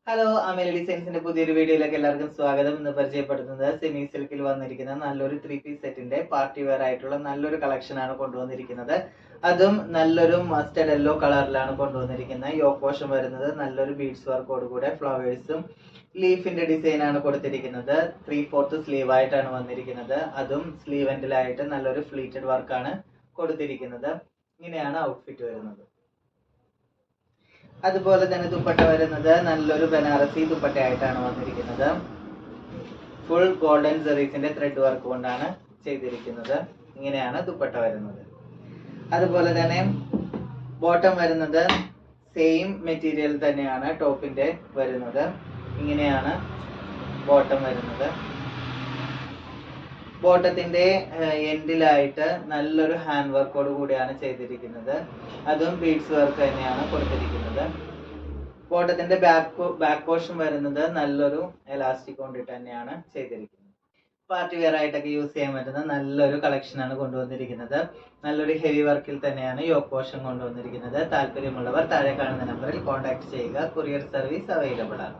Hello, Amelie ഡിസൈൻസിന്റെ പുതിയൊരു വീഡിയോയിലേക്ക് എല്ലാവർക്കും സ്വാഗതം. ഇന്ന് പരിചയപ്പെടുത്തുന്നത് സെമി സിൽക്കിൽ വന്നിരിക്കുന്ന നല്ലൊരു 3 പീസ് സെറ്റിന്റെ പാർട്ടി വെയർ ആയിട്ടുള്ള നല്ലൊരു കളക്ഷൻ ആണ് കൊണ്ടുവന്നിരിക്കുന്നത്. അതും നല്ലൊരു മസ്റ്റർഡ് യെല്ലോ കളറിലാണ് കൊണ്ടുവന്നിരിക്കുന്നത്. യോക്ക് പോർഷൻ വരുന്നത് നല്ലൊരു ബീഡ്സ് വർക്കോട് കൂടെ ഫ്ലവേഴ്സും ലീഫിന്റെ ഡിസൈൻ ആണ് കൊടുത്തിരിക്കുന്നത്. 3/4 സ്ലീവ് ആയിട്ടാണ് വന്നിരിക്കുന്നത്. അതും സ്ലീവ് എൻഡിലായിട്ട് നല്ലൊരു ഫ്ലീറ്റഡ് വർക്കാണ് കൊടുത്തിരിക്കുന്നത്. ഇങ്ങനെയാണ് ഔട്ട്ഫിറ്റ് വരുന്നത്. അതുപോലെ തന്നെ ദുപ്പട്ട വരുന്നത് നല്ലൊരു ബനാറസി ദുപ്പട്ടയായിട്ടാണ് വന്നിരിക്കുന്നത്. ഫുൾ ഗോൾഡൻ സെറീസിന്റെ ത്രെഡ് വർക്ക് കൊണ്ടാണ് ചെയ്തിരിക്കുന്നത്. ഇങ്ങനെയാണ് ദുപ്പട്ട വരുന്നത്. അതുപോലെ തന്നെ ബോട്ടം വരുന്നത് സെയിം മെറ്റീരിയൽ തന്നെയാണ് ടോപ്പിന്റെ വരുന്നത്. ഇങ്ങനെയാണ് ബോട്ടം വരുന്നത്. ബോട്ടത്തിന്റെ എൻഡിലായിട്ട് നല്ലൊരു ഹാൻഡ് വർക്കോട് കൂടിയാണ് ചെയ്തിരിക്കുന്നത്. അതും ബീഡ്സ് വർക്ക് തന്നെയാണ് കൊടുത്തിരിക്കുന്നത്. ബോട്ടത്തിന്റെ ബാക്ക് പോർഷൻ വരുന്നത് നല്ലൊരു എലാസ്റ്റിക് കൊണ്ടിട്ട് തന്നെയാണ് ചെയ്തിരിക്കുന്നത്. പാർട്ടി വെയർ ആയിട്ടൊക്കെ യൂസ് ചെയ്യാൻ പറ്റുന്ന നല്ലൊരു കളക്ഷൻ ആണ് കൊണ്ടുവന്നിരിക്കുന്നത്. നല്ലൊരു ഹെവി വർക്കിൽ തന്നെയാണ് യോക്ക് പോർഷൻ കൊണ്ടുവന്നിരിക്കുന്നത്. താല്പര്യമുള്ളവർ താഴെ കാണുന്ന നമ്പറിൽ കോൺടാക്ട് ചെയ്യുക. കൊറിയർ സർവീസ് അവൈലബിൾ ആണ്.